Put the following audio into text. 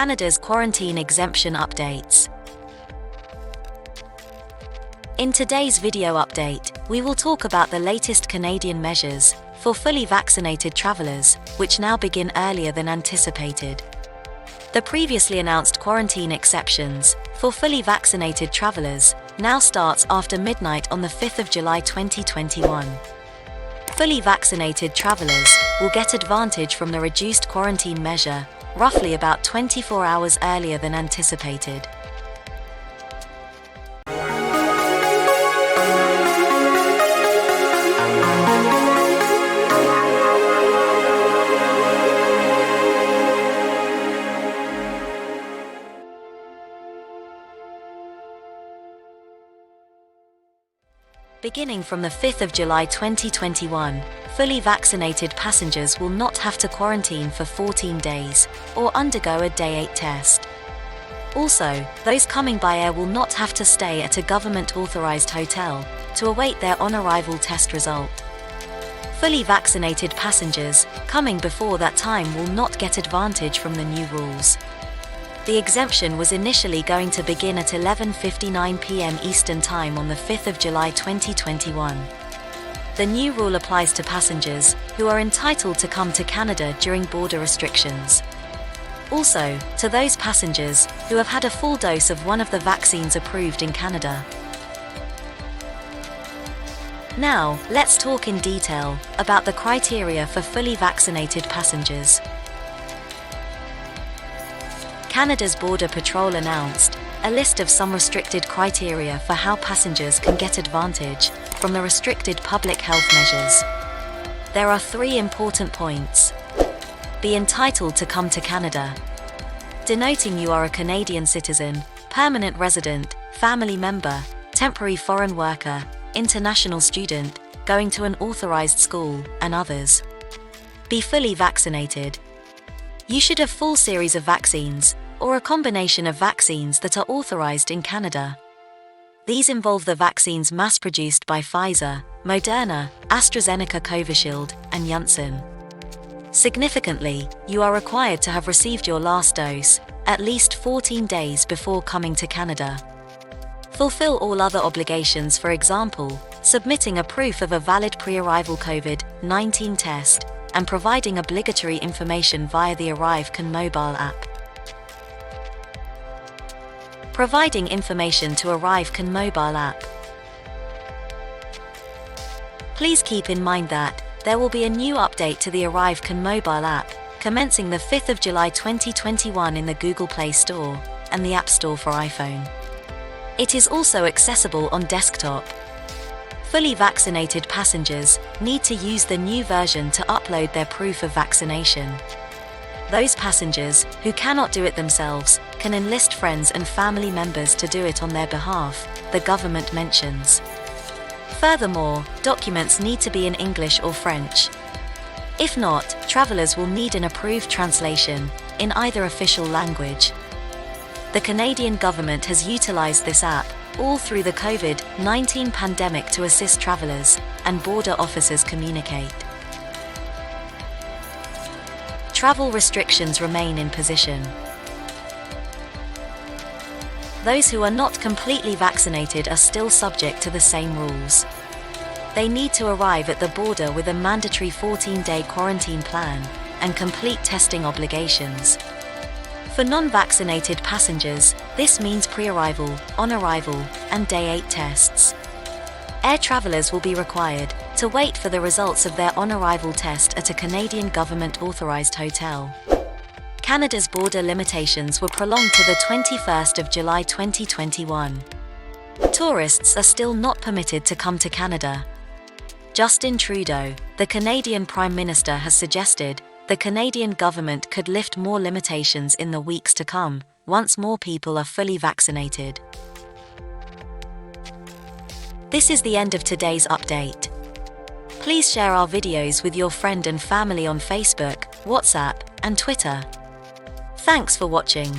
Canada's quarantine exemption updates. In today's video update, we will talk about the latest Canadian measures for fully vaccinated travelers, which now begin earlier than anticipated. The previously announced quarantine exceptions for fully vaccinated travelers now starts after midnight on the 5th of July 2021. Fully vaccinated travelers will get advantage from the reduced quarantine measure roughly about 24 hours earlier than anticipated. Beginning from the 5th of July 2021, fully vaccinated passengers will not have to quarantine for 14 days or undergo a day 8 test. Also, those coming by air will not have to stay at a government-authorized hotel to await their on-arrival test result. Fully vaccinated passengers coming before that time will not get advantage from the new rules. The exemption was initially going to begin at 11:59 p.m. Eastern Time on the 5th of July 2021. The new rule applies to passengers who are entitled to come to Canada during border restrictions. Also, to those passengers who have had a full dose of one of the vaccines approved in Canada. Now, let's talk in detail about the criteria for fully vaccinated passengers. Canada's Border Patrol announced a list of some restricted criteria for how passengers can get advantage from the restricted public health measures. There are 3 important points. Be entitled to come to Canada, denoting you are a Canadian citizen, permanent resident, family member, temporary foreign worker, international student, going to an authorized school, and others. Be fully vaccinated. You should have full series of vaccines, or a combination of vaccines that are authorized in Canada. These involve the vaccines mass-produced by Pfizer, Moderna, AstraZeneca, Covishield, and Janssen. Significantly, you are required to have received your last dose at least 14 days before coming to Canada. Fulfill all other obligations, for example, submitting a proof of a valid pre-arrival COVID-19 test, and providing obligatory information via the ArriveCAN mobile app. Providing information to ArriveCAN mobile app. Please keep in mind that there will be a new update to the ArriveCAN mobile app commencing the 5th of July 2021 in the Google Play Store and the App Store for iPhone. It is also accessible on desktop. Fully vaccinated passengers need to use the new version to upload their proof of vaccination. Those passengers who cannot do it themselves can enlist friends and family members to do it on their behalf, the government mentions. Furthermore, documents need to be in English or French. If not, travelers will need an approved translation in either official language. The Canadian government has utilized this app all through the COVID-19 pandemic to assist travelers and border officers communicate. Travel restrictions remain in position. Those who are not completely vaccinated are still subject to the same rules. They need to arrive at the border with a mandatory 14-day quarantine plan and complete testing obligations. For non-vaccinated passengers, this means pre-arrival, on-arrival, and day 8 tests. Air travelers will be required to wait for the results of their on-arrival test at a Canadian government-authorized hotel. Canada's border limitations were prolonged to the 21st of July 2021. Tourists are still not permitted to come to Canada. Justin Trudeau, the Canadian Prime Minister, has suggested the Canadian government could lift more limitations in the weeks to come, once more people are fully vaccinated. This is the end of today's update. Please share our videos with your friend and family on Facebook, WhatsApp, and Twitter. Thanks for watching.